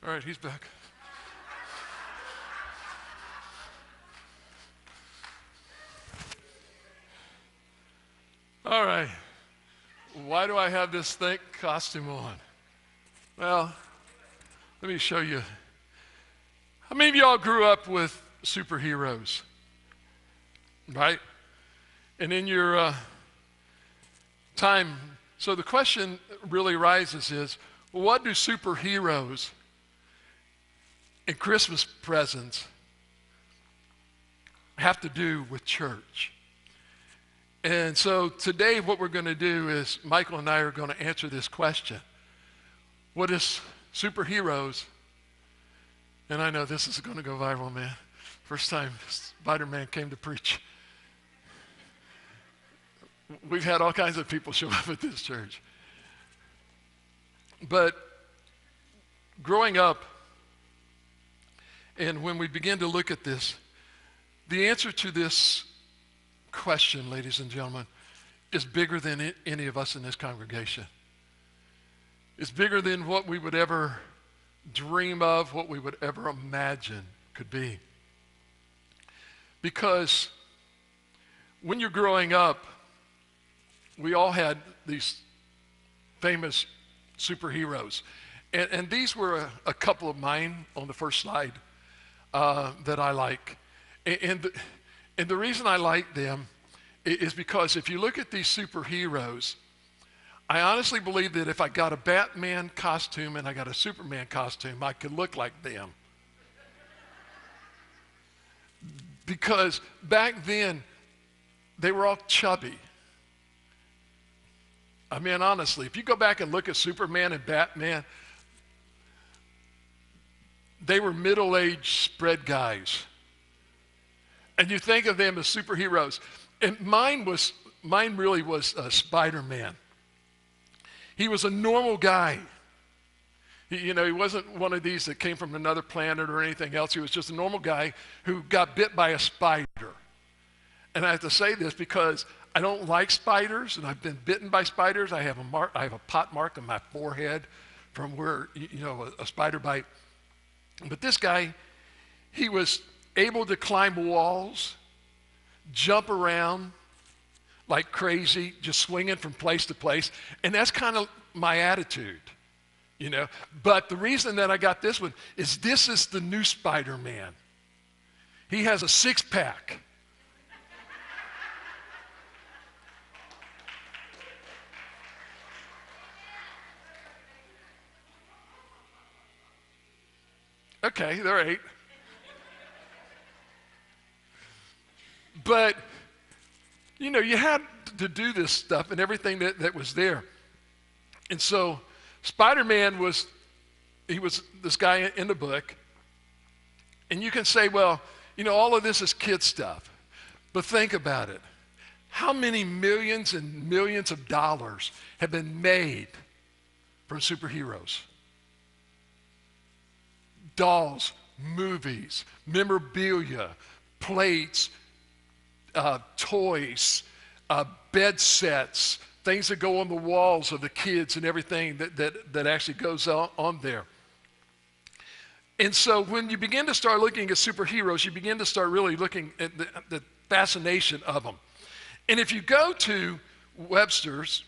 All right, he's back. All right. Why do I have this thick costume on? Well, let me show you. How many of y'all grew up with superheroes? Right? And in your time, so the question really arises is, well, what do superheroes and Christmas presents have to do with church? And so today what we're going to do is Michael and I are going to answer this question. What is superheroes? And I know this is going to go viral, man. First time Spider-Man came to preach. We've had all kinds of people show up at this church. But growing up, and when we begin to look at this, the answer to this question, ladies and gentlemen, is bigger than any of us in this congregation. It's bigger than what we would ever dream of, what we would ever imagine could be. Because when you're growing up, we all had these famous superheroes. And these were a couple of mine on the first slide that I like. And the reason I like them is because if you look at these superheroes, I honestly believe that if I got a Batman costume and I got a Superman costume, I could look like them. Because back then, they were all chubby. I mean, honestly, if you go back and look at Superman and Batman, they were middle-aged spread guys. And you think of them as superheroes. And mine really was Spider-Man. He was a normal guy. He wasn't one of these that came from another planet or anything else. He was just a normal guy who got bit by a spider. And I have to say this because I don't like spiders, and I've been bitten by spiders. I have a pot mark on my forehead from where a spider bite. But this guy, he was able to climb walls, jump around like crazy, just swinging from place to place. And that's kind of my attitude, But the reason that I got this one is this is the new Spider-Man. He has a six-pack. Okay, all right. But, you had to do this stuff and everything that was there. And so Spider-Man was this guy in the book. And you can say, well, all of this is kid stuff. But think about it. How many millions and millions of dollars have been made from superheroes? Dolls, movies, memorabilia, plates, toys, bed sets, things that go on the walls of the kids and everything that actually goes on there. And so when you begin to start looking at superheroes, you begin to start really looking at the fascination of them. And if you go to Webster's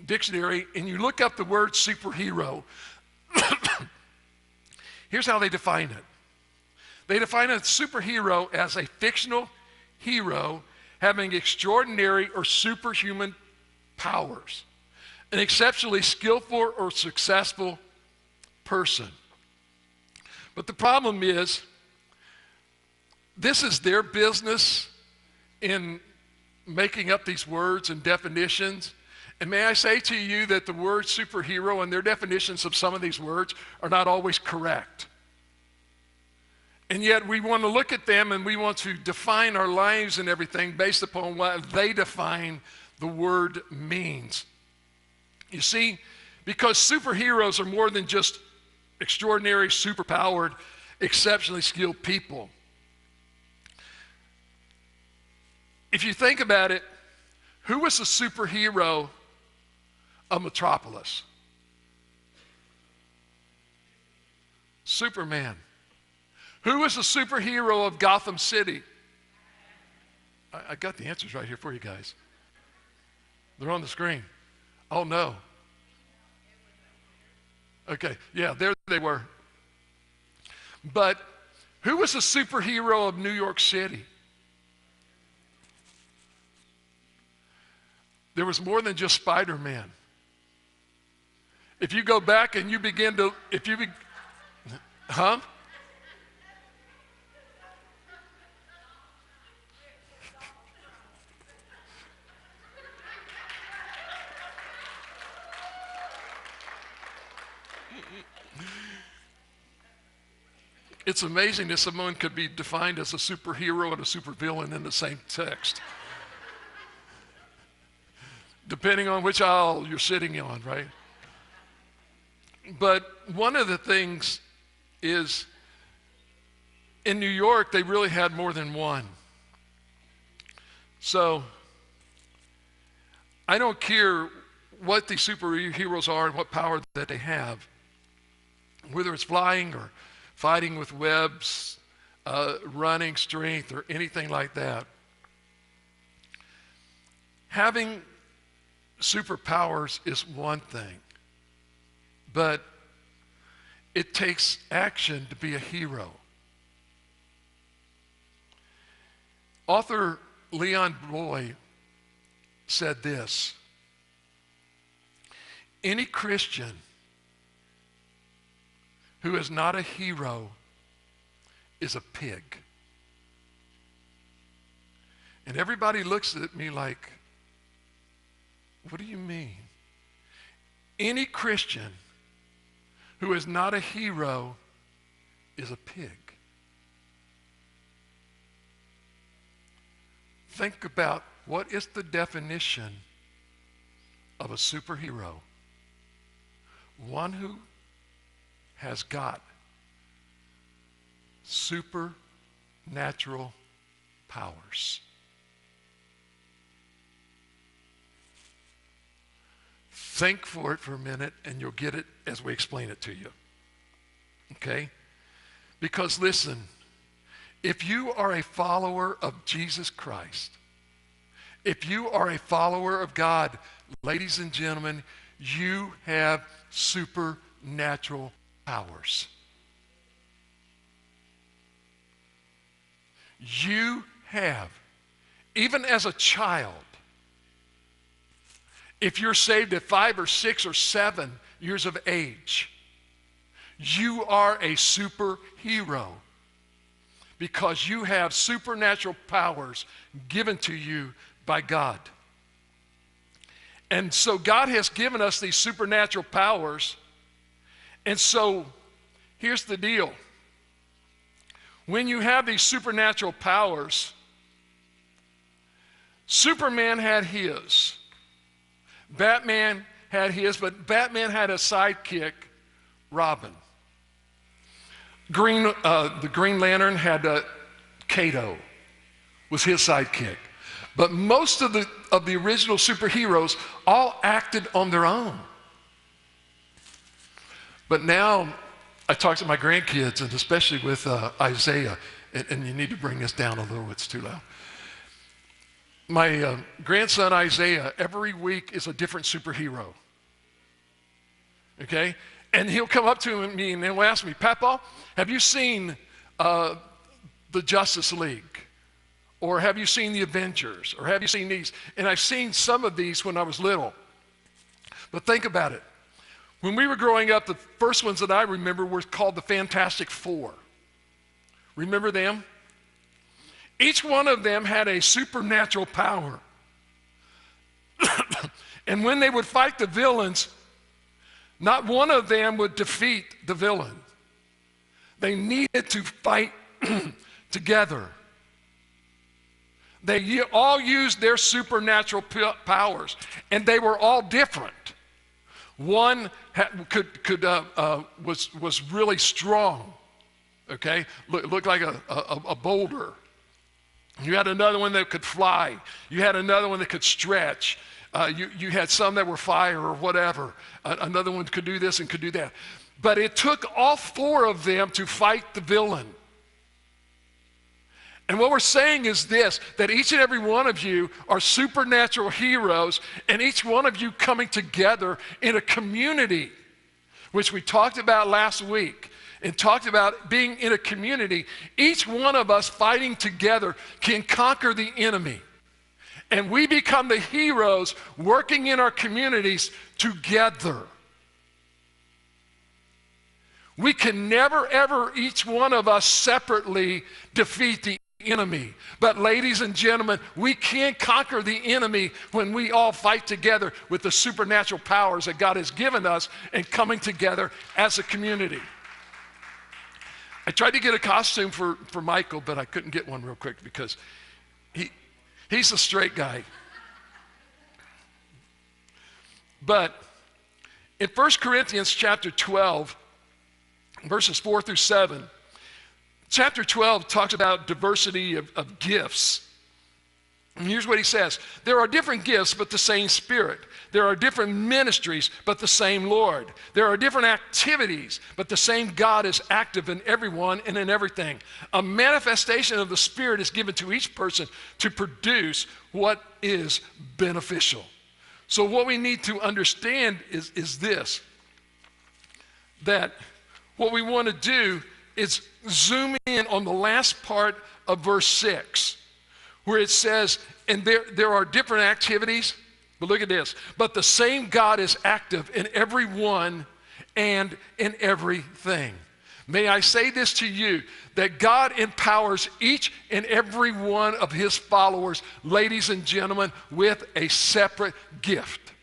dictionary and you look up the word superhero, here's how they define it. They define a superhero as a fictional hero having extraordinary or superhuman powers. An exceptionally skillful or successful person. But the problem is, this is their business in making up these words and definitions. And may I say to you that the word superhero and their definitions of some of these words are not always correct. And yet we want to look at them and we want to define our lives and everything based upon what they define the word means. You see, because superheroes are more than just extraordinary, superpowered, exceptionally skilled people. If you think about it, who was the superhero of Metropolis? Superman. Who was the superhero of Gotham City? I got the answers right here for you guys. They're on the screen. Oh, no. Okay, yeah, there they were. But who was the superhero of New York City? There was more than just Spider-Man. If you go back and you begin to, It's amazing that someone could be defined as a superhero and a supervillain in the same text. Depending on which aisle you're sitting on, right? But one of the things is, in New York, they really had more than one. So, I don't care what the superheroes are and what power that they have, whether it's flying or fighting with webs, running, strength, or anything like that. Having superpowers is one thing, but it takes action to be a hero. Author Leon Boy said this: any Christian who is not a hero is a pig. And everybody looks at me like, what do you mean? Any Christian who is not a hero is a pig. Think about what is the definition of a superhero. One who has got supernatural powers. Think for it for a minute and you'll get it as we explain it to you. Okay? Because listen, if you are a follower of Jesus Christ, if you are a follower of God, ladies and gentlemen, you have supernatural powers. You have, even as a child, if you're saved at 5 or 6 or 7 years of age, you are a superhero because you have supernatural powers given to you by God. And so God has given us these supernatural powers. And so here's the deal. When you have these supernatural powers, Superman had his. Batman had his, but Batman had a sidekick, Robin. The Green Lantern had Kato, was his sidekick. But most of the original superheroes all acted on their own. But now I talk to my grandkids, and especially with Isaiah, and you need to bring this down a little, it's too loud. My grandson Isaiah, every week is a different superhero. Okay? And he'll come up to me and he'll ask me, Papa, have you seen the Justice League? Or have you seen the Avengers? Or have you seen these? And I've seen some of these when I was little. But think about it. When we were growing up, the first ones that I remember were called the Fantastic Four. Remember them? Each one of them had a supernatural power. And when they would fight the villains, not one of them would defeat the villain. They needed to fight together. They all used their supernatural powers, and they were all different. One was really strong, okay? Looked like a boulder. You had another one that could fly. You had another one that could stretch. You had some that were fire or whatever. Another one could do this and could do that. But it took all four of them to fight the villain. And what we're saying is this, that each and every one of you are supernatural heroes, and each one of you coming together in a community, which we talked about last week, and talked about being in a community. Each one of us fighting together can conquer the enemy. And we become the heroes working in our communities together. We can never, ever, each one of us separately defeat the enemy. But ladies and gentlemen, we can conquer the enemy when we all fight together with the supernatural powers that God has given us and coming together as a community. I tried to get a costume for Michael, but I couldn't get one real quick because he's a straight guy. But in 1 Corinthians chapter 12, verses 4 through 7, chapter 12 talks about diversity of gifts. And here's what he says. There are different gifts, but the same Spirit. There are different ministries, but the same Lord. There are different activities, but the same God is active in everyone and in everything. A manifestation of the Spirit is given to each person to produce what is beneficial. So what we need to understand is this, that what we want to do is zoom in on the last part of verse 6, where it says, and there are different activities, but look at this, but the same God is active in everyone and in everything. May I say this to you, that God empowers each and every one of his followers, ladies and gentlemen, with a separate gift.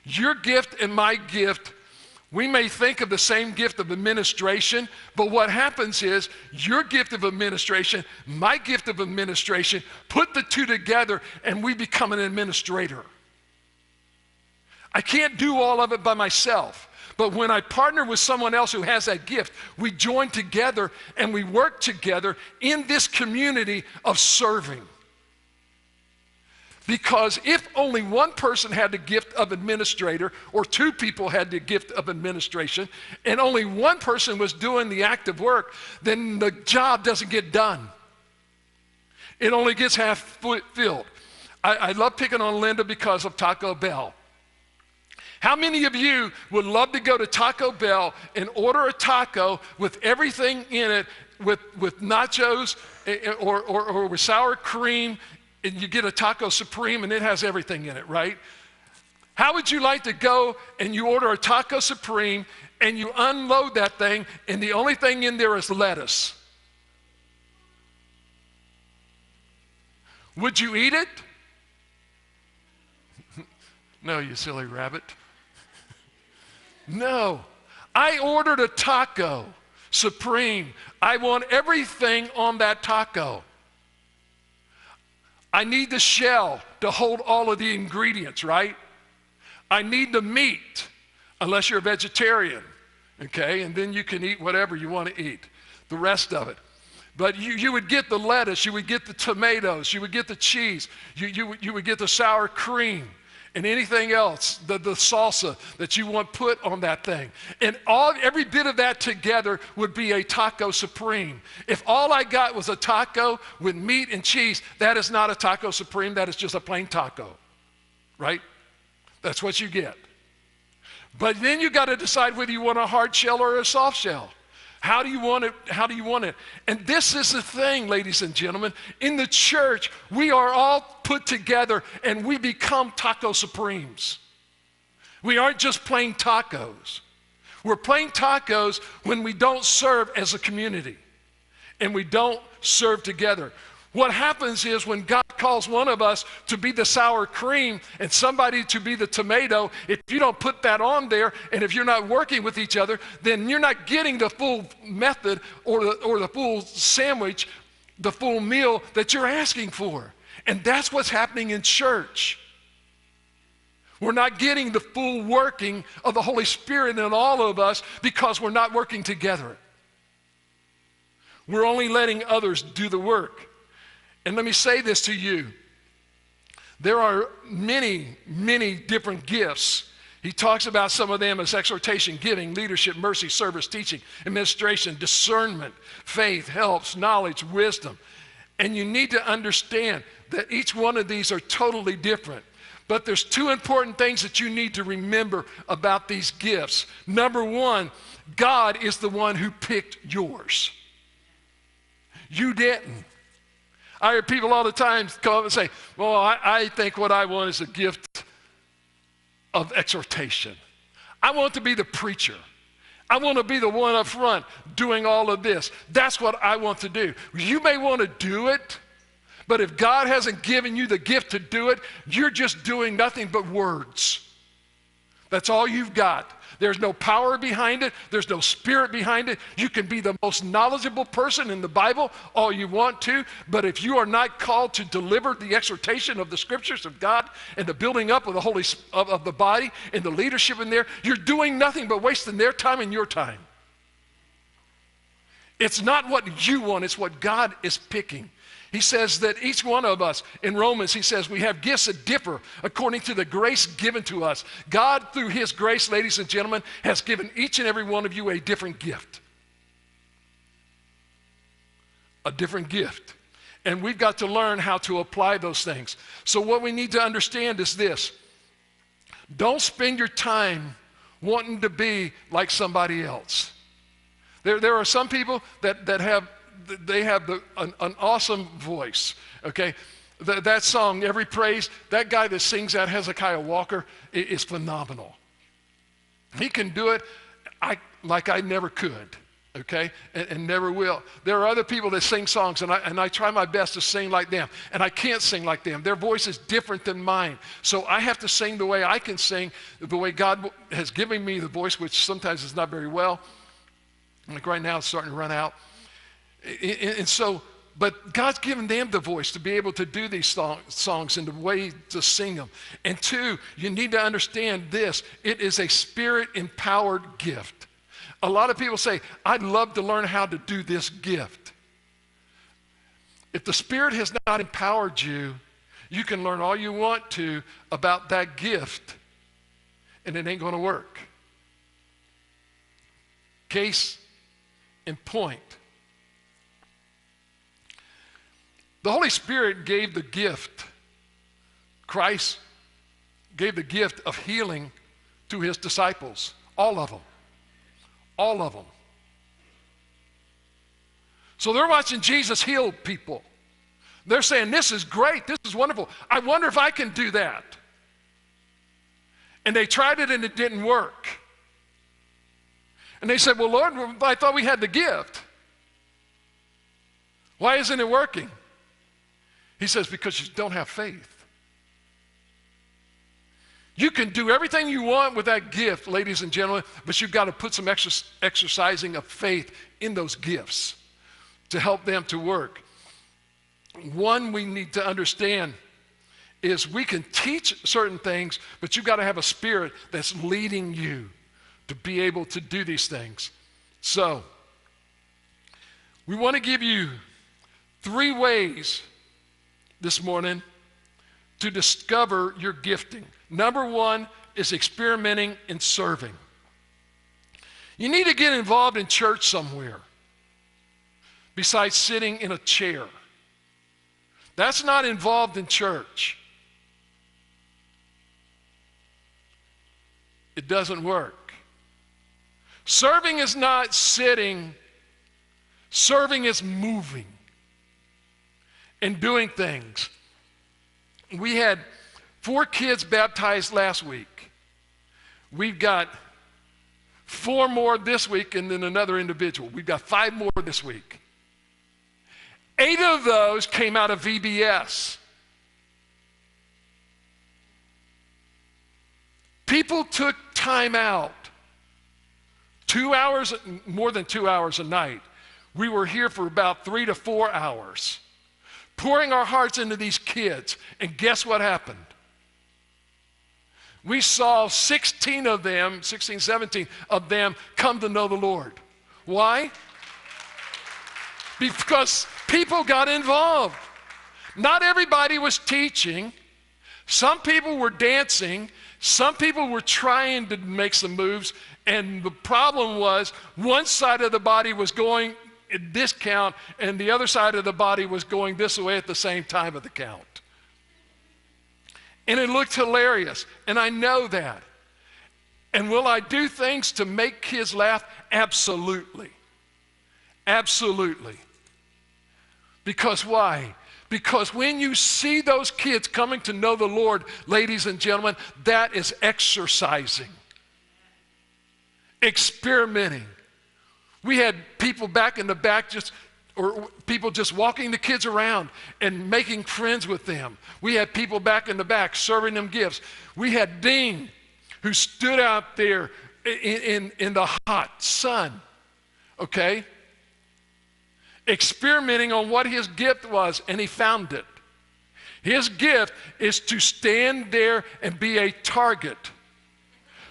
Your gift and my gift, we may think of the same gift of administration, but what happens is your gift of administration, my gift of administration, put the two together and we become an administrator. I can't do all of it by myself, but when I partner with someone else who has that gift, we join together and we work together in this community of serving. Because if only one person had the gift of administrator, or two people had the gift of administration, and only one person was doing the active work, then the job doesn't get done. It only gets half filled. I love picking on Linda because of Taco Bell. How many of you would love to go to Taco Bell and order a taco with everything in it, with nachos or with sour cream, and you get a taco supreme and it has everything in it, right? How would you like to go and you order a taco supreme and you unload that thing and the only thing in there is lettuce? Would you eat it? No, you silly rabbit. No. I ordered a taco supreme. I want everything on that taco. I need the shell to hold all of the ingredients, right? I need the meat, unless you're a vegetarian, okay? And then you can eat whatever you want to eat, the rest of it. But you would get the lettuce, you would get the tomatoes, you would get the cheese, you would get the sour cream, and anything else, the salsa that you want put on that thing. And every bit of that together would be a taco supreme. If all I got was a taco with meat and cheese, that is not a taco supreme, that is just a plain taco, right? That's what you get. But then you got to decide whether you want a hard shell or a soft shell. How do you want it? How do you want it? And this is the thing, ladies and gentlemen. In the church, we are all put together and we become taco supremes. We aren't just plain tacos. We're plain tacos when we don't serve as a community and we don't serve together. What happens is when God calls one of us to be the sour cream and somebody to be the tomato, if you don't put that on there and if you're not working with each other, then you're not getting the full method or the full sandwich, the full meal that you're asking for. And that's what's happening in church. We're not getting the full working of the Holy Spirit in all of us because we're not working together. We're only letting others do the work. And let me say this to you. There are many, many different gifts. He talks about some of them as exhortation, giving, leadership, mercy, service, teaching, administration, discernment, faith, helps, knowledge, wisdom. And you need to understand that each one of these are totally different. But there's two important things that you need to remember about these gifts. Number one, God is the one who picked yours. You didn't. I hear people all the time come up and say, well, I think what I want is a gift of exhortation. I want to be the preacher. I want to be the one up front doing all of this. That's what I want to do. You may want to do it, but if God hasn't given you the gift to do it, you're just doing nothing but words. That's all you've got. There's no power behind it. There's no spirit behind it. You can be the most knowledgeable person in the Bible all you want to, but if you are not called to deliver the exhortation of the scriptures of God and the building up of the of the body and the leadership in there, you're doing nothing but wasting their time and your time. It's not what you want, it's what God is picking. He says that each one of us, in Romans, he says we have gifts that differ according to the grace given to us. God, through his grace, ladies and gentlemen, has given each and every one of you a different gift. A different gift. And we've got to learn how to apply those things. So what we need to understand is this. Don't spend your time wanting to be like somebody else. There are some people that have an awesome voice, okay? That song, Every Praise, that guy that sings that, Hezekiah Walker, is phenomenal. He can do it like I never could, okay, and never will. There are other people that sing songs, and I try my best to sing like them, and I can't sing like them. Their voice is different than mine, so I have to sing the way I can sing, the way God has given me the voice, which sometimes is not very well. Like right now, it's starting to run out. And so, but God's given them the voice to be able to do these songs and the way to sing them. And two, you need to understand this. It is a spirit-empowered gift. A lot of people say, I'd love to learn how to do this gift. If the Spirit has not empowered you, you can learn all you want to about that gift, and it ain't going to work. Case in point. The Holy Spirit gave the gift, Christ gave the gift of healing to his disciples, all of them. All of them. So they're watching Jesus heal people. They're saying, this is great, this is wonderful. I wonder if I can do that. And they tried it and it didn't work. And they said, well, Lord, I thought we had the gift. Why isn't it working? He says, because you don't have faith. You can do everything you want with that gift, ladies and gentlemen, but you've got to put some exercising of faith in those gifts to help them to work. One we need to understand is we can teach certain things, but you've got to have a spirit that's leading you to be able to do these things. So, we want to give you 3 ways this morning to discover your gifting. Number 1 is experimenting in serving. You need to get involved in church somewhere besides sitting in a chair. That's not involved in church. It doesn't work. Serving is not sitting Serving is moving and doing things. We had 4 kids baptized last week. We've got 4 more this week and then another individual. We've got 5 more this week. 8 of those came out of VBS. People took time out. 2 hours, more than 2 hours a night. We were here for about 3 to 4 hours, pouring our hearts into these kids. And guess what happened? We saw 16, 17 of them come to know the Lord. Why? Because people got involved. Not everybody was teaching. Some people were dancing. Some people were trying to make some moves. And the problem was one side of the body was going this count and the other side of the body was going this way at the same time of the count. And it looked hilarious, and I know that. And will I do things to make kids laugh? Absolutely. Absolutely. Because why? Because when you see those kids coming to know the Lord, ladies and gentlemen, that is exercising, experimenting. We had people back in the back people just walking the kids around and making friends with them. We had people back in the back serving them gifts. We had Dean, who stood out there in the hot sun, okay, experimenting on what his gift was, and he found it. His gift is to stand there and be a target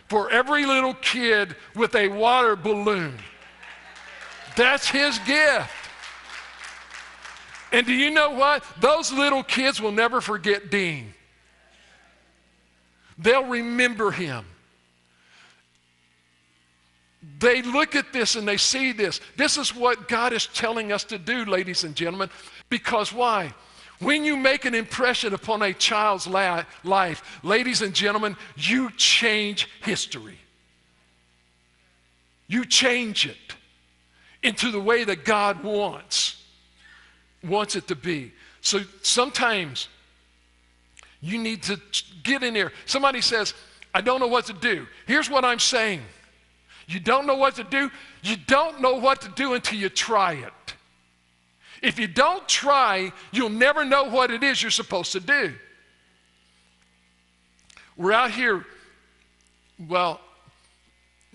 for every little kid with a water balloon. That's his gift. And do you know what? Those little kids will never forget Dean. They'll remember him. They look at this and they see this. This is what God is telling us to do, ladies and gentlemen. Because why? When you make an impression upon a child's life, ladies and gentlemen, you change history. You change it into the way that God wants it to be. So sometimes you need to get in there. Somebody says, I don't know what to do. Here's what I'm saying. You don't know what to do? You don't know what to do until you try it. If you don't try, you'll never know what it is you're supposed to do. We're out here, well,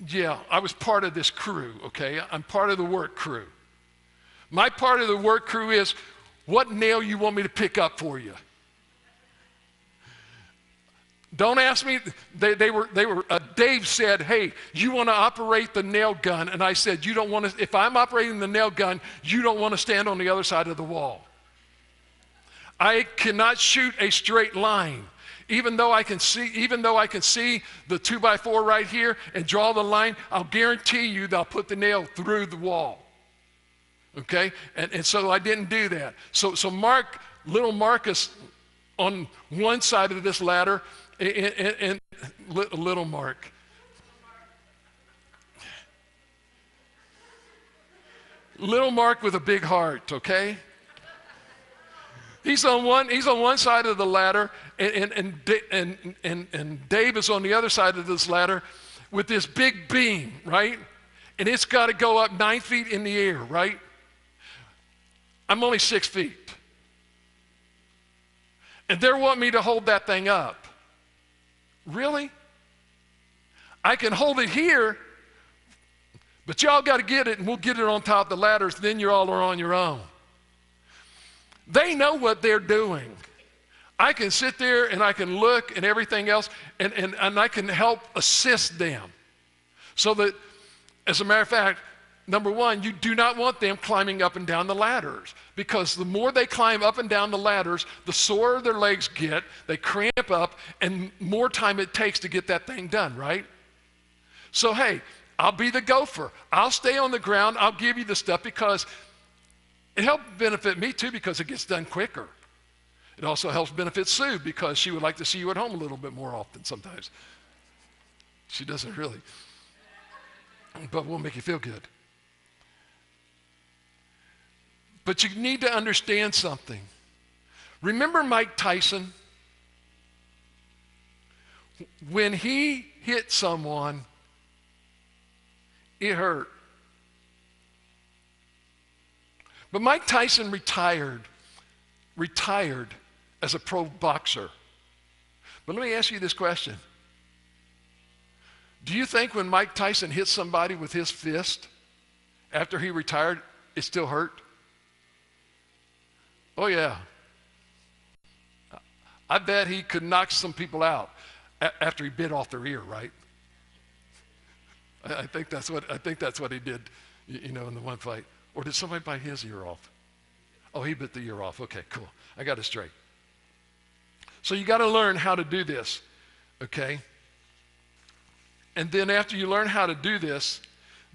yeah, I was part of this crew, okay? I'm part of the work crew. My part of the work crew is what nail you want me to pick up for you. Don't ask me. Dave said, hey, you want to operate the nail gun? And I said, you don't want to, if I'm operating the nail gun, you don't want to stand on the other side of the wall. I cannot shoot a straight line. Even though I can see the 2x4 right here and draw the line, I'll guarantee you that I'll put the nail through the wall. Okay? And so I didn't do that. So little Marcus on one side of this ladder, and little Mark. Little Mark with a big heart, okay? He's on one side of the ladder, and Dave is on the other side of this ladder with this big beam, right? And it's got to go up 9 feet in the air, right? I'm only 6 feet. And they want me to hold that thing up. Really? I can hold it here, but y'all got to get it, and we'll get it on top of the ladders, then you all are on your own. They know what they're doing. I can sit there and I can look and everything else, and I can help assist them. So that, as a matter of fact, number one, you do not want them climbing up and down the ladders, because the more they climb up and down the ladders, the sorer their legs get, they cramp up, and more time it takes to get that thing done, right? So, hey, I'll be the gopher. I'll stay on the ground. I'll give you the stuff, because it helps benefit me too, because it gets done quicker. It also helps benefit Sue, because she would like to see you at home a little bit more often sometimes. She doesn't really, but we'll make you feel good. But you need to understand something. Remember Mike Tyson? When he hit someone, it hurt. But Mike Tyson retired as a pro boxer. But let me ask you this question. Do you think when Mike Tyson hit somebody with his fist after he retired, it still hurt? Oh, yeah. I bet he could knock some people out after he bit off their ear, right? I think that's what he did, in the one fight. Or did somebody bite his ear off? Oh, he bit the ear off. Okay, cool. I got it straight. So you got to learn how to do this, okay? And then after you learn how to do this,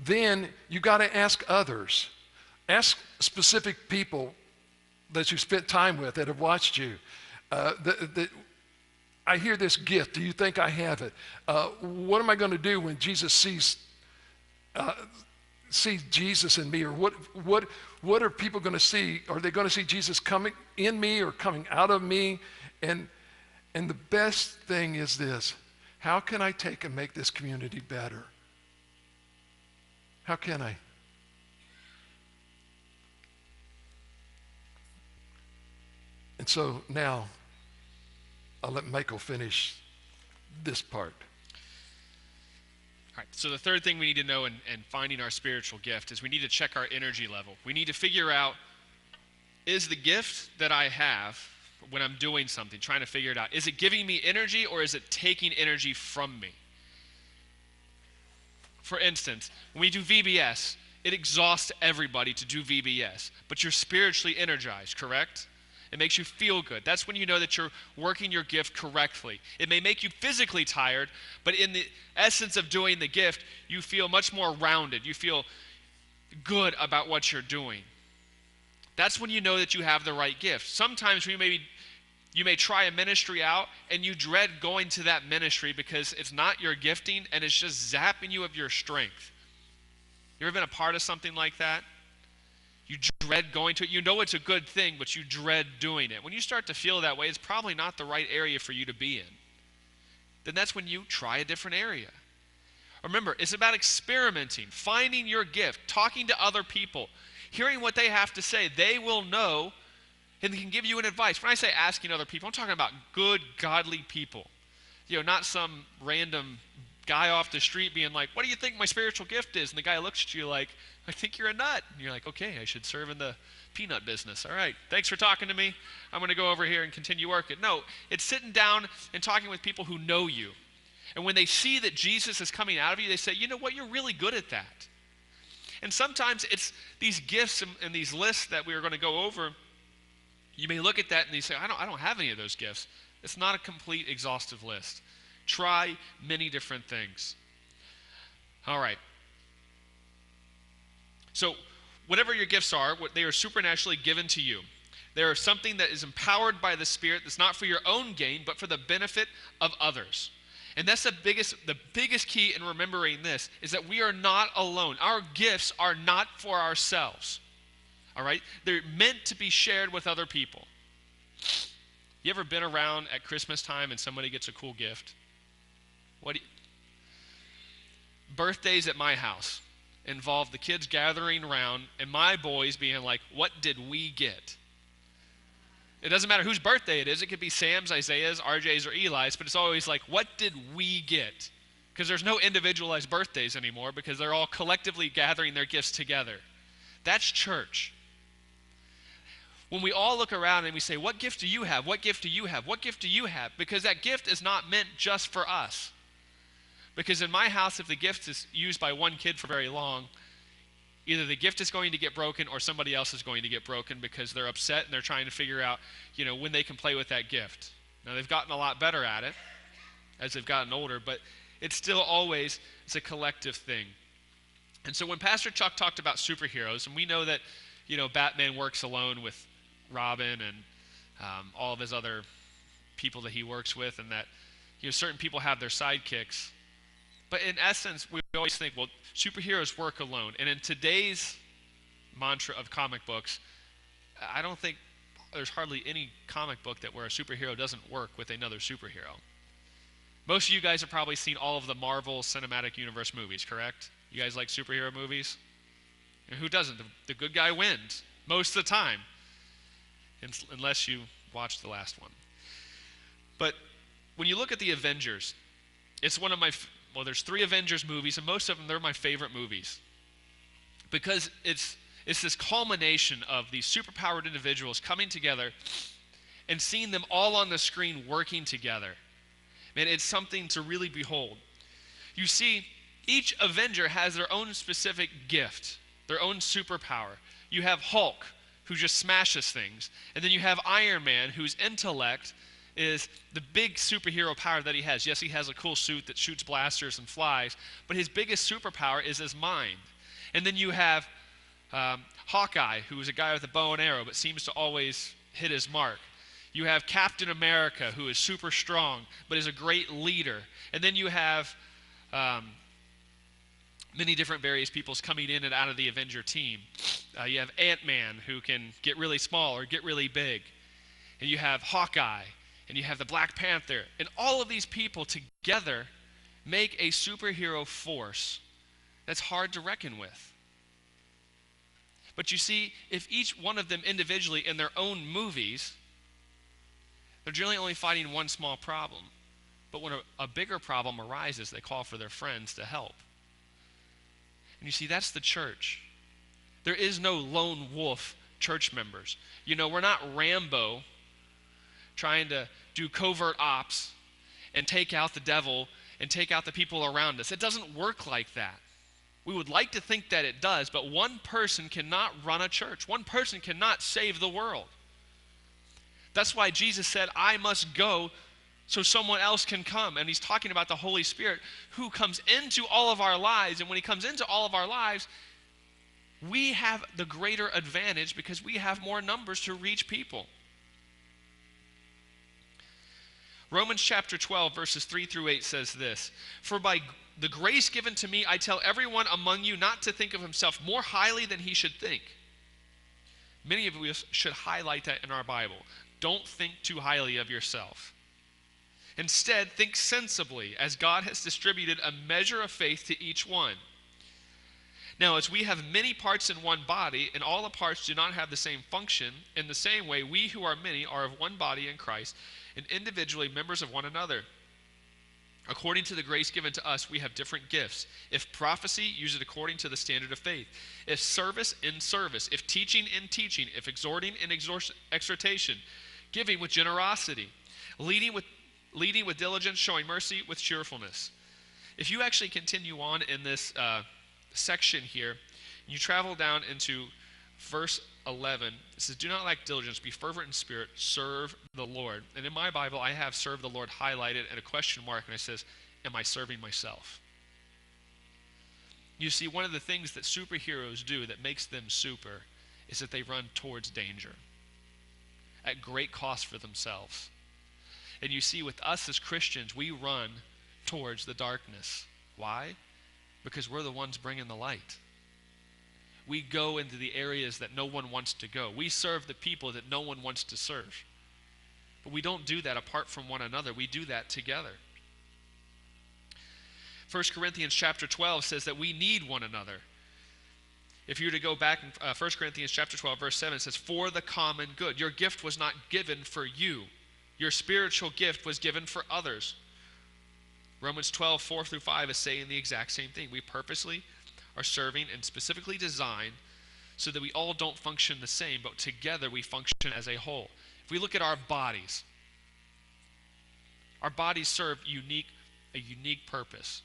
then you got to ask others. Ask specific people that you spent time with that have watched you. I hear this gift. Do you think I have it? What am I going to do when Jesus sees Jesus in me? Or what are people going to see? Are they going to see Jesus coming in me or coming out of me? And the best thing is this. How can I take and make this community better? How can I? And so now, I'll let Michael finish this part. All right, so the third thing we need to know in finding our spiritual gift is we need to check our energy level. We need to figure out, is the gift that I have when I'm doing something, trying to figure it out, is it giving me energy or is it taking energy from me? For instance, when we do VBS, it exhausts everybody to do VBS, but you're spiritually energized, correct? It makes you feel good. That's when you know that you're working your gift correctly. It may make you physically tired, but in the essence of doing the gift, you feel much more rounded. You feel good about what you're doing. That's when you know that you have the right gift. Sometimes you may try a ministry out and you dread going to that ministry because it's not your gifting and it's just zapping you of your strength. You ever been a part of something like that? You dread going to it. You know it's a good thing, but you dread doing it. When you start to feel that way, it's probably not the right area for you to be in. Then that's when you try a different area. Remember, it's about experimenting, finding your gift, talking to other people, hearing what they have to say. They will know and they can give you an advice. When I say asking other people, I'm talking about good, godly people. Not some random guy off the street being like, what do you think my spiritual gift is? And the guy looks at you like, I think you're a nut. And you're like, okay, I should serve in the peanut business. All right, thanks for talking to me. I'm going to go over here and continue working. No, it's sitting down and talking with people who know you. And when they see that Jesus is coming out of you, they say, you know what, you're really good at that. And sometimes it's these gifts and these lists that we are going to go over. You may look at that and you say, I don't have any of those gifts. It's not a complete exhaustive list. Try many different things. All right. So whatever your gifts are, they are supernaturally given to you. They are something that is empowered by the Spirit that's not for your own gain, but for the benefit of others. And that's the biggest key in remembering this, is that we are not alone. Our gifts are not for ourselves. All right? They're meant to be shared with other people. You ever been around at Christmas time and somebody gets a cool gift? Birthdays at my house involve the kids gathering around and my boys being like, what did we get? It doesn't matter whose birthday it is. It could be Sam's, Isaiah's, RJ's, or Eli's, but it's always like, what did we get? Because there's no individualized birthdays anymore because they're all collectively gathering their gifts together. That's church. When we all look around and we say, what gift do you have? What gift do you have? What gift do you have? Because that gift is not meant just for us. Because in my house, if the gift is used by one kid for very long, either the gift is going to get broken or somebody else is going to get broken because they're upset and they're trying to figure out, when they can play with that gift. Now, they've gotten a lot better at it as they've gotten older, but it's still always, it's a collective thing. And so when Pastor Chuck talked about superheroes, and we know that, Batman works alone with Robin and all of his other people that he works with, and that, certain people have their sidekicks. But in essence, we always think, well, superheroes work alone. And in today's mantra of comic books, I don't think there's hardly any comic book where a superhero doesn't work with another superhero. Most of you guys have probably seen all of the Marvel Cinematic Universe movies, correct? You guys like superhero movies? And who doesn't? The good guy wins most of the time, unless you watch the last one. But when you look at the Avengers, it's one of my, there's 3 Avengers movies, and most of them, they're my favorite movies. Because it's this culmination of these superpowered individuals coming together and seeing them all on the screen working together. Man, it's something to really behold. You see, each Avenger has their own specific gift, their own superpower. You have Hulk, who just smashes things. And then you have Iron Man, whose intellect is the big superhero power that he has. Yes, he has a cool suit that shoots blasters and flies, but his biggest superpower is his mind. And then you have Hawkeye, who is a guy with a bow and arrow, but seems to always hit his mark. You have Captain America, who is super strong, but is a great leader. And then you have many different various peoples coming in and out of the Avenger team. You have Ant-Man, who can get really small or get really big. And you have Hawkeye, and you have the Black Panther. And all of these people together make a superhero force that's hard to reckon with. But you see, if each one of them individually in their own movies, they're generally only fighting one small problem. But when a bigger problem arises, they call for their friends to help. And you see, that's the church. There is no lone wolf church members. You know, we're not Rambo trying to do covert ops and take out the devil and take out the people around us. It doesn't work like that. We would like to think that it does, but one person cannot run a church. One person cannot save the world. That's why Jesus said, I must go so someone else can come. And he's talking about the Holy Spirit who comes into all of our lives. And when he comes into all of our lives, we have the greater advantage because we have more numbers to reach people. Romans chapter 12, verses 3 through 8 says this, For by the grace given to me, I tell everyone among you not to think of himself more highly than he should think. Many of us should highlight that in our Bible. Don't think too highly of yourself. Instead, think sensibly, as God has distributed a measure of faith to each one. Now, as we have many parts in one body, and all the parts do not have the same function, in the same way, we who are many are of one body in Christ, and individually members of one another. According to the grace given to us, we have different gifts. If prophecy, use it according to the standard of faith. If service, in service. If teaching, in teaching. If exhorting, in exhortation. Giving with generosity. Leading with diligence, showing mercy with cheerfulness. If you actually continue on in this section here, you travel down into verse 11. It says, do not lack diligence, be fervent in spirit, serve the Lord. And in my Bible, I have serve the Lord highlighted and a question mark, and it says, am I serving myself? You see, one of the things that superheroes do that makes them super is that they run towards danger at great cost for themselves. And you see, with us as Christians, we run towards the darkness. Why? Because we're the ones bringing the light. We go into the areas that no one wants to go. We serve the people that no one wants to serve. But we don't do that apart from one another. We do that together. 1 Corinthians chapter 12 says that we need one another. If you were to go back in 1 Corinthians chapter 12, verse 7, it says, for the common good. Your gift was not given for you. Your spiritual gift was given for others. Romans 12, 4 through 5 is saying the exact same thing. We purposely are serving and specifically designed so that we all don't function the same, but together we function as a whole. If we look at our bodies serve a unique purpose.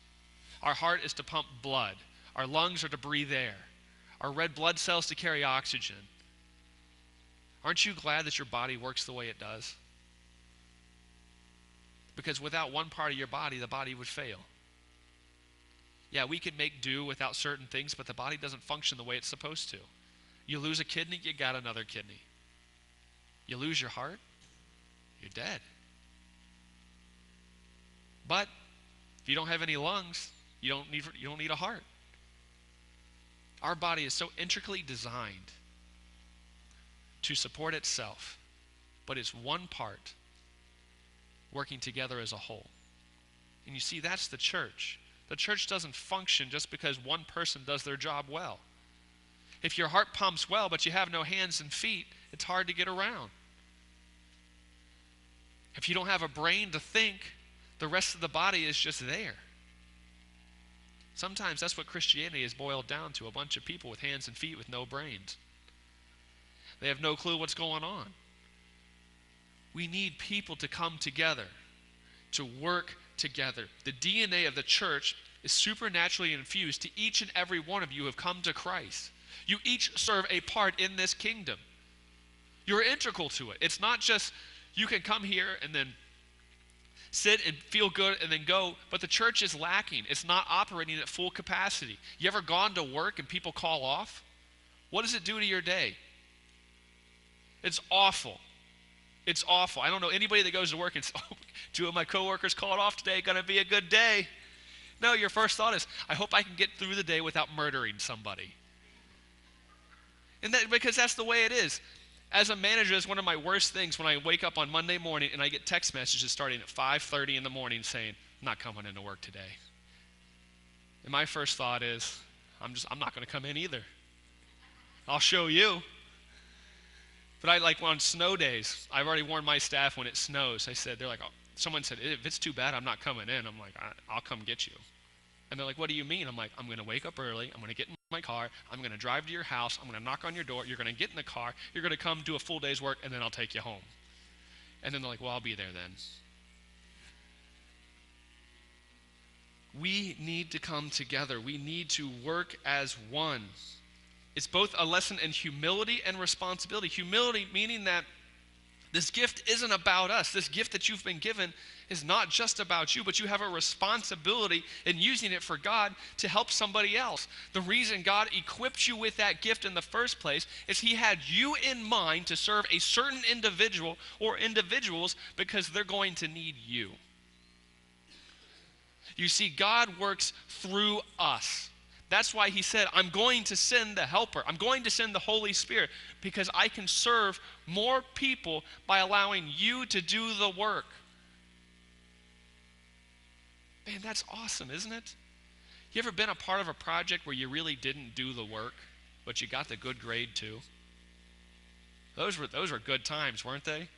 Our heart is to pump blood. Our lungs are to breathe air. Our red blood cells to carry oxygen. Aren't you glad that your body works the way it does? Because without one part of your body, the body would fail. Yeah, we can make do without certain things, but the body doesn't function the way it's supposed to. You lose a kidney, you got another kidney. You lose your heart, you're dead. But if you don't have any lungs, you don't need a heart. Our body is so intricately designed to support itself, but it's one part working together as a whole. And you see, that's the church. The church doesn't function just because one person does their job well. If your heart pumps well, but you have no hands and feet, it's hard to get around. If you don't have a brain to think, the rest of the body is just there. Sometimes that's what Christianity is boiled down to, a bunch of people with hands and feet with no brains. They have no clue what's going on. We need people to come together, to work together. The DNA of the church is supernaturally infused to each and every one of you who have come to Christ. You each serve a part in this kingdom. You're integral to it. It's not just you can come here and then sit and feel good and then go, but the church is lacking. It's not operating at full capacity. You ever gone to work and people call off? What does it do to your day? It's awful. It's awful. I don't know anybody that goes to work and says, oh, 2 of my coworkers called off today, gonna be a good day. No, your first thought is, I hope I can get through the day without murdering somebody. And that, because that's the way it is. As a manager, it's one of my worst things when I wake up on Monday morning and I get text messages starting at 5:30 in the morning saying, I'm not coming into work today. And my first thought is, I'm not going to come in either. I'll show you. But I like on snow days, I've already warned my staff when it snows. They're like, oh, someone said, if it's too bad, I'm not coming in. I'm like, I'll come get you. And they're like, what do you mean? I'm like, I'm going to wake up early. I'm going to get in my car. I'm going to drive to your house. I'm going to knock on your door. You're going to get in the car. You're going to come do a full day's work, and then I'll take you home. And then they're like, well, I'll be there then. We need to come together. We need to work as one. It's both a lesson in humility and responsibility. Humility meaning that this gift isn't about us. This gift that you've been given is not just about you, but you have a responsibility in using it for God to help somebody else. The reason God equipped you with that gift in the first place is He had you in mind to serve a certain individual or individuals because they're going to need you. You see, God works through us. That's why He said, I'm going to send the helper. I'm going to send the Holy Spirit because I can serve more people by allowing you to do the work. Man, that's awesome, isn't it? You ever been a part of a project where you really didn't do the work, but you got the good grade too? Those were good times, weren't they?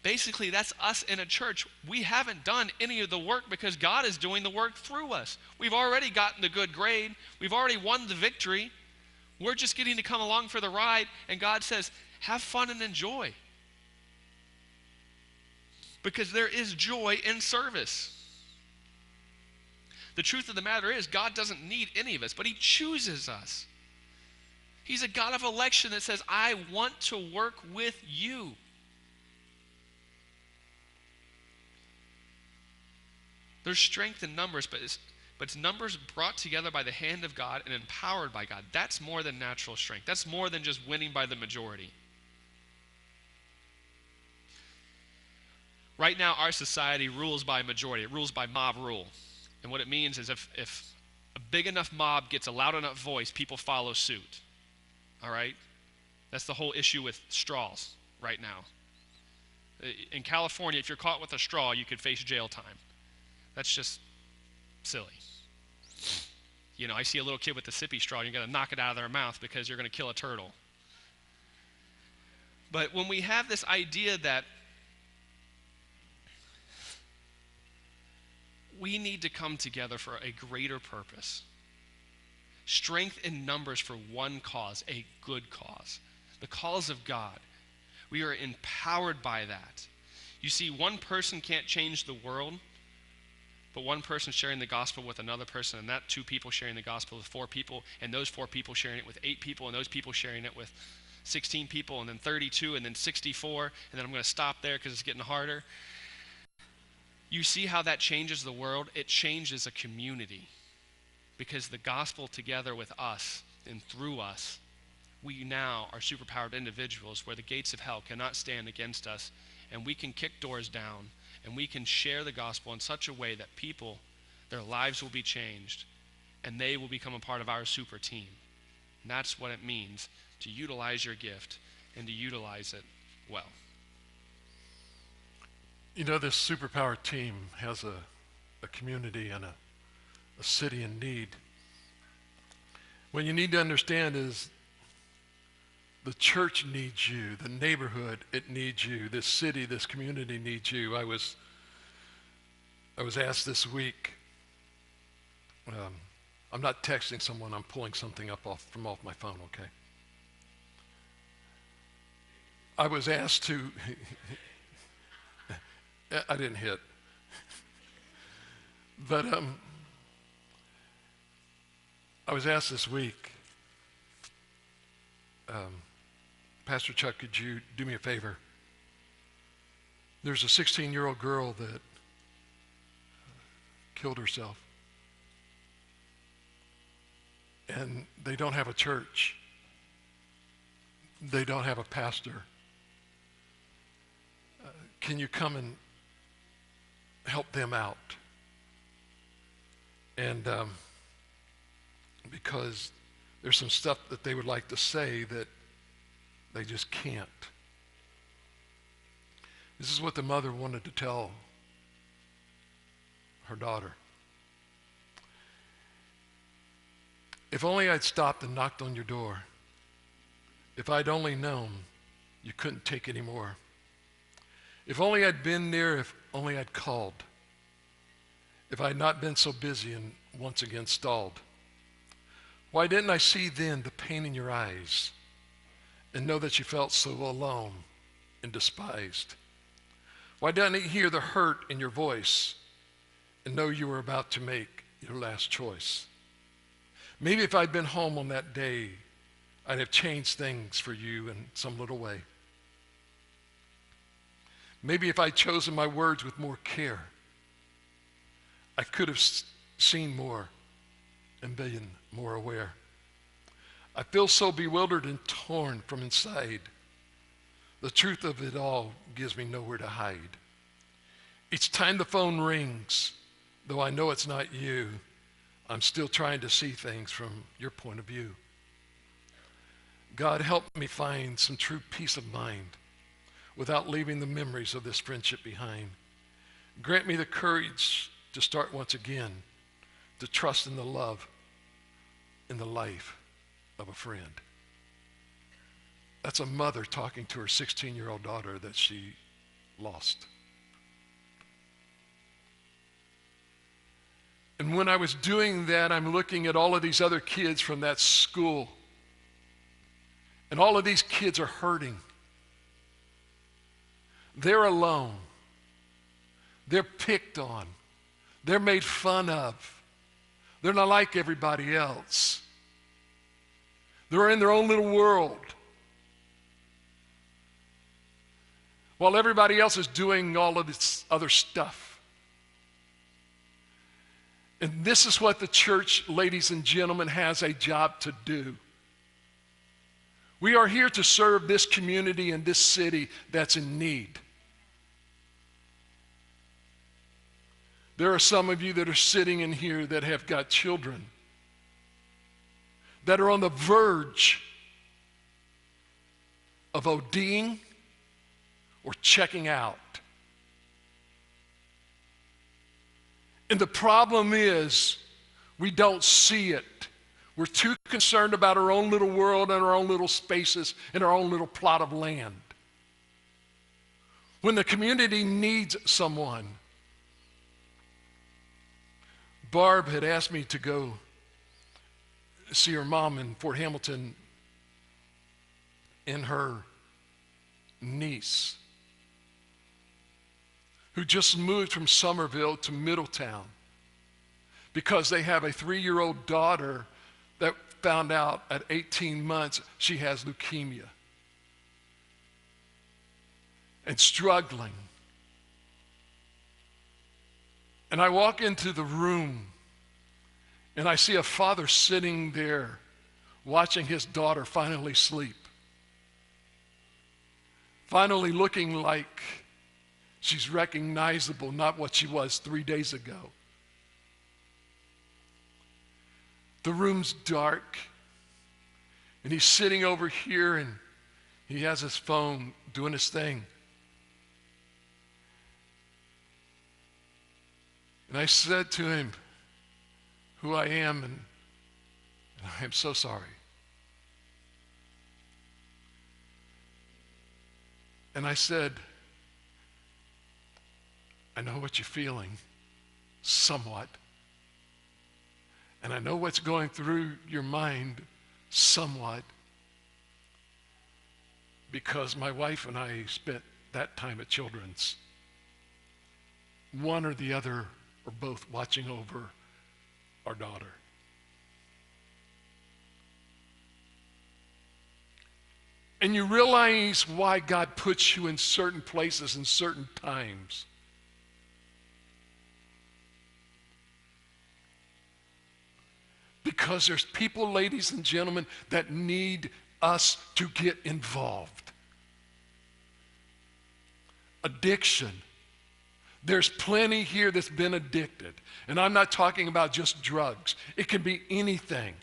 Basically, that's us in a church. We haven't done any of the work because God is doing the work through us. We've already gotten the good grade. We've already won the victory. We're just getting to come along for the ride, and God says, have fun and enjoy. Because there is joy in service. The truth of the matter is, God doesn't need any of us, but He chooses us. He's a God of election that says, I want to work with you. There's strength in numbers, but it's numbers brought together by the hand of God and empowered by God. That's more than natural strength. That's more than just winning by the majority. Right now, our society rules by majority. It rules by mob rule. And what it means is if a big enough mob gets a loud enough voice, people follow suit. All right? That's the whole issue with straws right now. In California, if you're caught with a straw, you could face jail time. That's just silly. You know, I see a little kid with a sippy straw, and you're going to knock it out of their mouth because you're going to kill a turtle. But when we have this idea that we need to come together for a greater purpose, strength in numbers for one cause, a good cause, the cause of God, we are empowered by that. You see, one person can't change the world, but one person sharing the gospel with another person, and that 2 people sharing the gospel with 4 people, and those 4 people sharing it with 8 people, and those people sharing it with 16 people, and then 32, and then 64, and then I'm going to stop there because it's getting harder. You see how that changes the world? It changes a community because the gospel together with us and through us, we now are superpowered individuals where the gates of hell cannot stand against us, and we can kick doors down. And we can share the gospel in such a way that people, their lives will be changed, and they will become a part of our super team. And that's what it means to utilize your gift and to utilize it well. You know, this superpower team has a community and a city in need. What you need to understand is the church needs you, the neighborhood, it needs you, this city, this community needs you. I was asked this week, I'm not texting someone, I'm pulling something up off my phone, okay? I was asked to, I didn't hit, but I was asked this week, Pastor Chuck, could you do me a favor? There's a 16-year-old girl that killed herself. And they don't have a church. They don't have a pastor. Can you come and help them out? And because there's some stuff that they would like to say that they just can't. This is what the mother wanted to tell her daughter. If only I'd stopped and knocked on your door. If I'd only known you couldn't take any more. If only I'd been there, if only I'd called. If I'd not been so busy and once again stalled. Why didn't I see then the pain in your eyes and know that you felt so alone and despised? Why didn't I hear the hurt in your voice and know you were about to make your last choice? Maybe if I'd been home on that day, I'd have changed things for you in some little way. Maybe if I'd chosen my words with more care, I could have seen more and been more aware. I feel so bewildered and torn from inside. The truth of it all gives me nowhere to hide. Each time the phone rings, though I know it's not you, I'm still trying to see things from your point of view. God, help me find some true peace of mind without leaving the memories of this friendship behind. Grant me the courage to start once again, to trust in the love, in the life of a friend. That's a mother talking to her 16-year-old daughter that she lost. And when I was doing that, I'm looking at all of these other kids from that school. And all of these kids are hurting. They're alone. They're picked on. They're made fun of. They're not like everybody else. They're in their own little world. While everybody else is doing all of this other stuff. And this is what the church, ladies and gentlemen, has a job to do. We are here to serve this community and this city that's in need. There are some of you that are sitting in here that have got children that are on the verge of ODing or checking out. And the problem is we don't see it. We're too concerned about our own little world and our own little spaces and our own little plot of land. When the community needs someone, Barb had asked me to go see her mom in Fort Hamilton and her niece, who just moved from Somerville to Middletown because they have a 3-year-old daughter that found out at 18 months she has leukemia and struggling. And I walk into the room and I see a father sitting there watching his daughter finally sleep. Finally looking like she's recognizable, not what she was 3 days ago. The room's dark, And he's sitting over here and he has his phone doing his thing. And I said to him who I am, and I am so sorry. And I said, I know what you're feeling, somewhat. And I know what's going through your mind, somewhat. Because my wife and I spent that time at Children's. One or the other or both watching over our daughter. And you realize why God puts you in certain places and certain times. Because there's people, ladies and gentlemen, that need us to get involved. Addiction. There's plenty here that's been addicted. And I'm not talking about just drugs. It can be anything.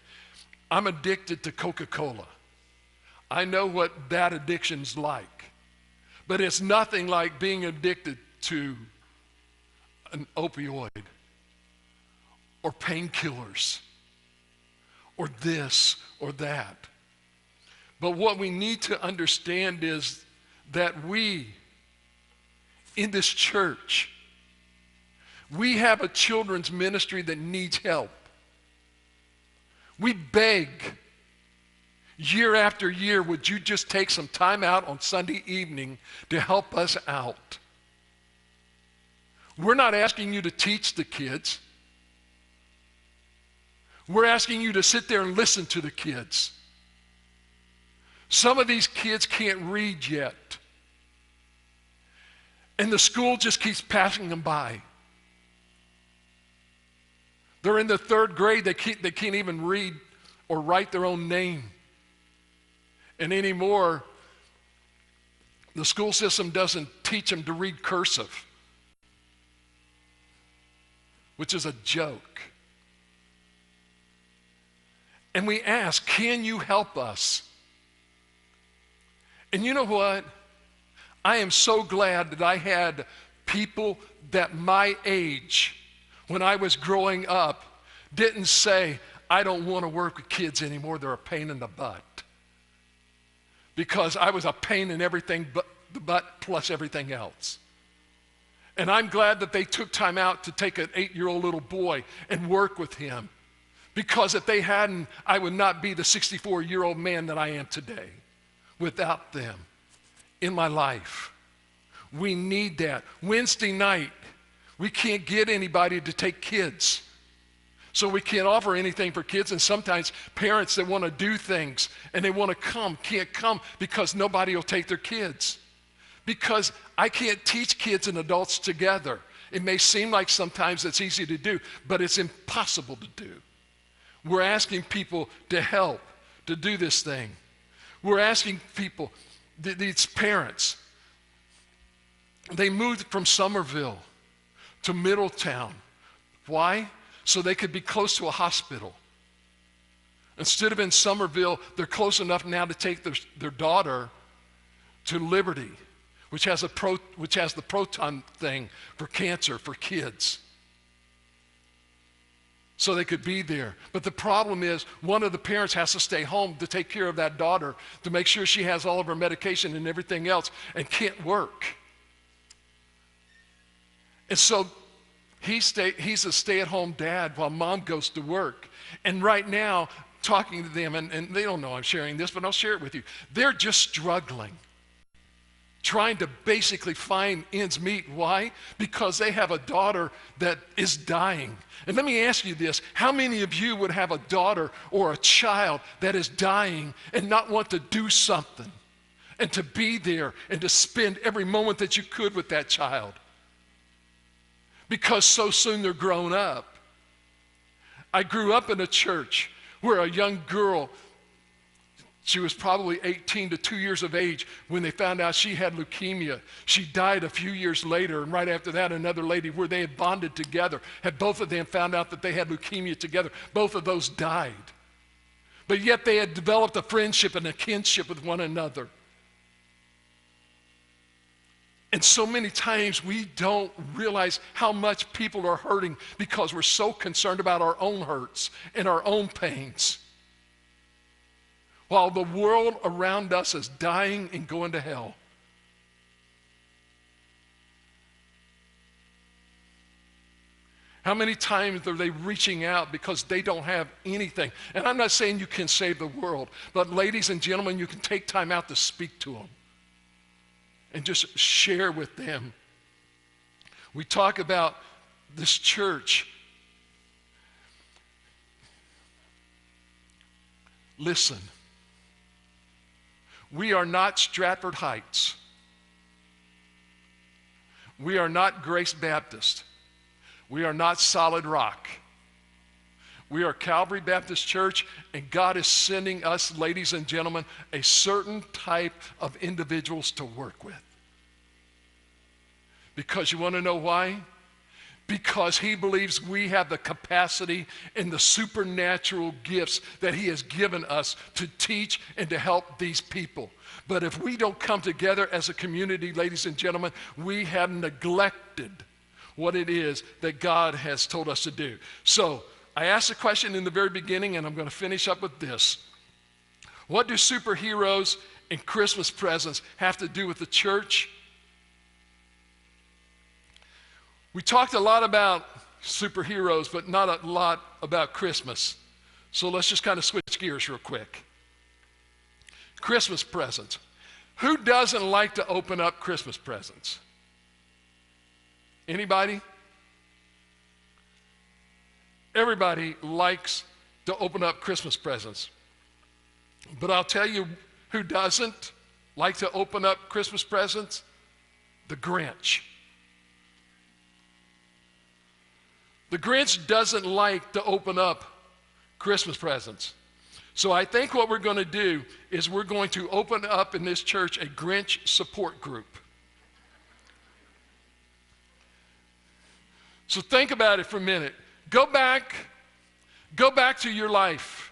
I'm addicted to Coca-Cola. I know what that addiction's like. But it's nothing like being addicted to an opioid or painkillers or this or that. But what we need to understand is that we, in this church, we have a children's ministry that needs help. We beg year after year, would you just take some time out on Sunday evening to help us out? We're not asking you to teach the kids. We're asking you to sit there and listen to the kids. Some of these kids can't read yet. And the school just keeps passing them by. They're in the third grade, they can't even read or write their own name. And anymore, the school system doesn't teach them to read cursive, which is a joke. And we ask, can you help us? And you know what? I am so glad that I had people that my age, when I was growing up, didn't say, I don't want to work with kids anymore, they're a pain in the butt. Because I was a pain in everything but the butt plus everything else. And I'm glad that they took time out to take an 8-year-old little boy and work with him. Because if they hadn't, I would not be the 64-year-old man that I am today without them in my life. We need that. Wednesday night, we can't get anybody to take kids. So we can't offer anything for kids, and sometimes parents that want to do things and they want to come can't come because nobody will take their kids. Because I can't teach kids and adults together. It may seem like sometimes it's easy to do, but it's impossible to do. We're asking people to help to do this thing. We're asking people, these parents, they moved from Somerville to Middletown. Why? So they could be close to a hospital. Instead of in Somerville, they're close enough now to take their daughter to Liberty, which has the proton thing for cancer for kids. So they could be there. But the problem is, one of the parents has to stay home to take care of that daughter, to make sure she has all of her medication and everything else, and can't work. And so he's a stay-at-home dad while mom goes to work. And right now, talking to them, and they don't know I'm sharing this, but I'll share it with you. They're just struggling, trying to basically find ends meet. Why? Because they have a daughter that is dying. And let me ask you this. How many of you would have a daughter or a child that is dying and not want to do something and to be there and to spend every moment that you could with that child? Because so soon they're grown up. I grew up in a church where a young girl, she was probably 18 to 2 years of age when they found out she had leukemia. She died a few years later, and right after that, another lady where they had bonded together, had both of them found out that they had leukemia together. Both of those died. But yet they had developed a friendship and a kinship with one another. And so many times we don't realize how much people are hurting because we're so concerned about our own hurts and our own pains, while the world around us is dying and going to hell. How many times are they reaching out because they don't have anything? And I'm not saying you can save the world, but ladies and gentlemen, you can take time out to speak to them and just share with them. We talk about this church. Listen, we are not Stratford Heights. We are not Grace Baptist. We are not Solid Rock. We are Calvary Baptist Church, and God is sending us, ladies and gentlemen, a certain type of individuals to work with. Because you want to know why? Because he believes we have the capacity and the supernatural gifts that he has given us to teach and to help these people. But if we don't come together as a community, ladies and gentlemen, we have neglected what it is that God has told us to do. So I asked a question in the very beginning, and I'm going to finish up with this. What do superheroes and Christmas presents have to do with the church? We talked a lot about superheroes, but not a lot about Christmas. So let's just kind of switch gears real quick. Christmas presents. Who doesn't like to open up Christmas presents? Anybody? Everybody likes to open up Christmas presents. But I'll tell you who doesn't like to open up Christmas presents? The Grinch. The Grinch doesn't like to open up Christmas presents. So I think what we're going to do is we're going to open up in this church a Grinch support group. So think about it for a minute. Go back to your life.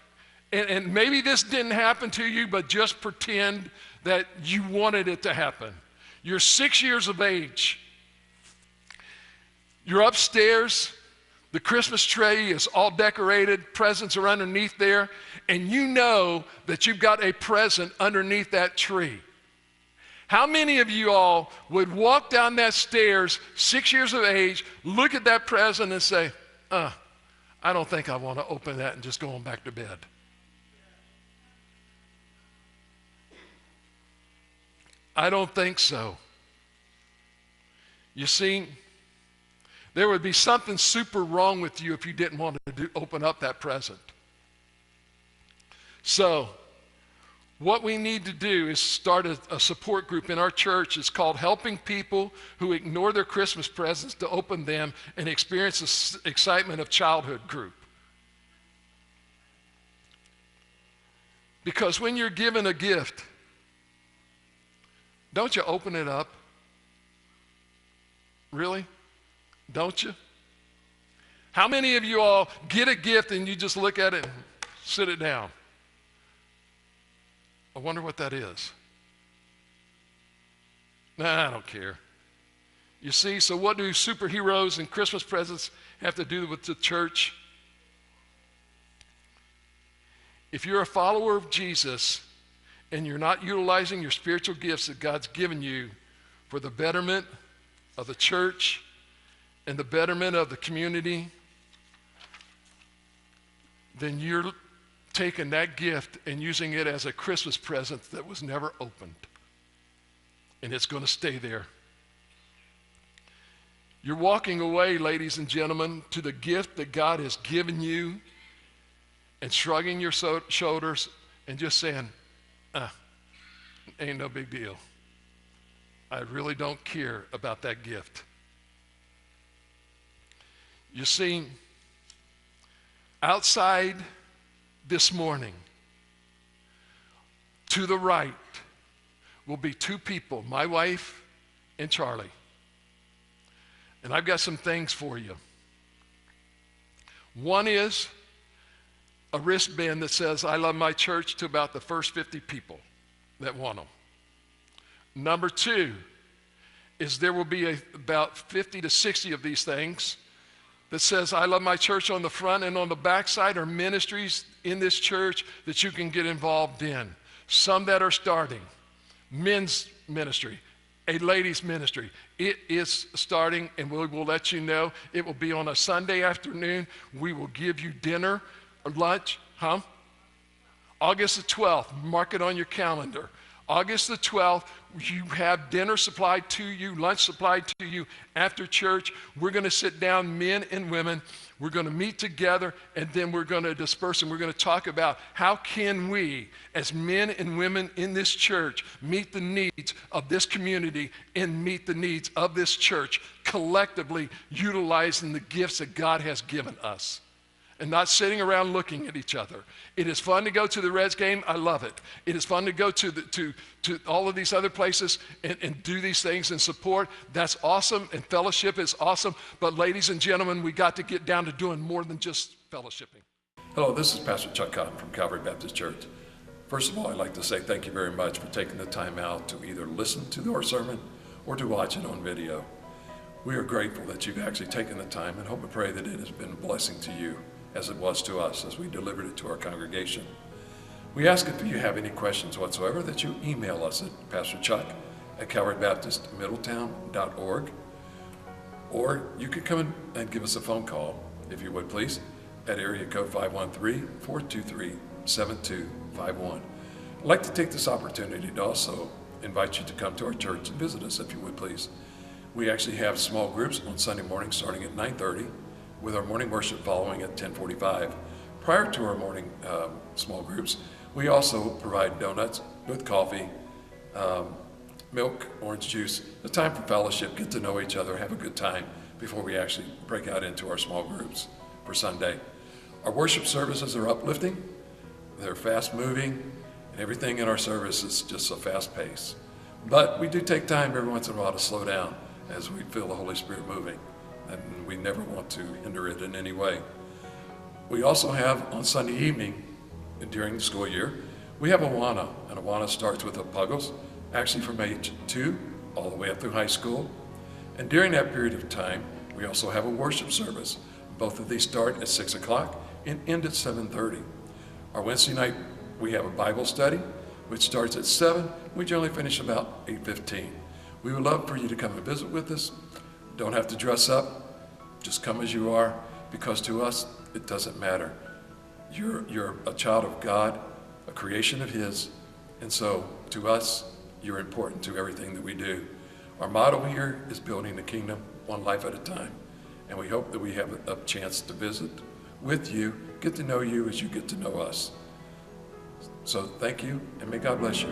And maybe this didn't happen to you, but just pretend that you wanted it to happen. You're 6 years of age. You're upstairs. The Christmas tree is all decorated. Presents are underneath there. And you know that you've got a present underneath that tree. How many of you all would walk down that stairs, 6 years of age, look at that present and say, I don't think I want to open that and just go on back to bed? I don't think so. You see, there would be something super wrong with you if you didn't want to open up that present. So, what we need to do is start a support group in our church. It's called Helping People Who Ignore Their Christmas Presents to Open Them and Experience the Excitement of Childhood group. Because when you're given a gift, don't you open it up? Really? Don't you? How many of you all get a gift and you just look at it and sit it down? I wonder what that is. Nah, I don't care. You see, so what do superheroes and Christmas presents have to do with the church? If you're a follower of Jesus and you're not utilizing your spiritual gifts that God's given you for the betterment of the church and the betterment of the community, then you're taking that gift and using it as a Christmas present that was never opened. And it's going to stay there. You're walking away, ladies and gentlemen, to the gift that God has given you and shrugging your shoulders and just saying, ain't no big deal. I really don't care about that gift. You see, outside this morning, to the right, will be two people, my wife and Charlie. And I've got some things for you. One is, a wristband that says, I love my church, to about the first 50 people that want them. Number 2 is there will be about 50 to 60 of these things that says, I love my church on the front, and on the back side are ministries in this church that you can get involved in. Some that are starting. Men's ministry, a ladies' ministry. It is starting, and we will let you know. It will be on a Sunday afternoon. We will give you dinner or lunch, August the 12th, mark it on your calendar. August the 12th, you have dinner supplied to you, lunch supplied to you after church. We're going to sit down, men and women. We're going to meet together, and then we're going to disperse, and we're going to talk about how can we, as men and women in this church, meet the needs of this community and meet the needs of this church, collectively utilizing the gifts that God has given us. And not sitting around looking at each other. It is fun to go to the Reds game. I love it. It is fun to go to all of these other places and do these things and support. That's awesome, and fellowship is awesome. But ladies and gentlemen, we got to get down to doing more than just fellowshipping. Hello, this is Pastor Chuck Cotton from Calvary Baptist Church. First of all, I'd like to say thank you very much for taking the time out to either listen to our sermon or to watch it on video. We are grateful that you've actually taken the time, and hope and pray that it has been a blessing to you, as it was to us as we delivered it to our congregation. We ask if you have any questions whatsoever that you email us at pastorchuck@calvarybaptistmiddletown.org, or you could come in and give us a phone call, if you would please, at area code 513-423-7251. I'd like to take this opportunity to also invite you to come to our church and visit us, if you would please. We actually have small groups on Sunday morning starting at 9:30, with our morning worship following at 10:45. Prior to our morning small groups, we also provide donuts with coffee, milk, orange juice, a time for fellowship, get to know each other, have a good time before we actually break out into our small groups for Sunday. Our worship services are uplifting, they're fast moving, and everything in our service is just a fast pace. But we do take time every once in a while to slow down as we feel the Holy Spirit moving, and we never want to hinder it in any way. We also have on Sunday evening, during the school year, we have Awana, and Awana starts with the Puggles, actually from age 2 all the way up through high school. And during that period of time, we also have a worship service. Both of these start at 6 o'clock and end at 7:30. Our Wednesday night, we have a Bible study, which starts at 7. We generally finish about 8:15. We would love for you to come and visit with us. Don't have to dress up. Just come as you are, because to us, it doesn't matter. You're a child of God, a creation of His, and so to us, you're important to everything that we do. Our motto here is building the kingdom one life at a time, and we hope that we have a chance to visit with you, get to know you as you get to know us. So thank you, and may God bless you.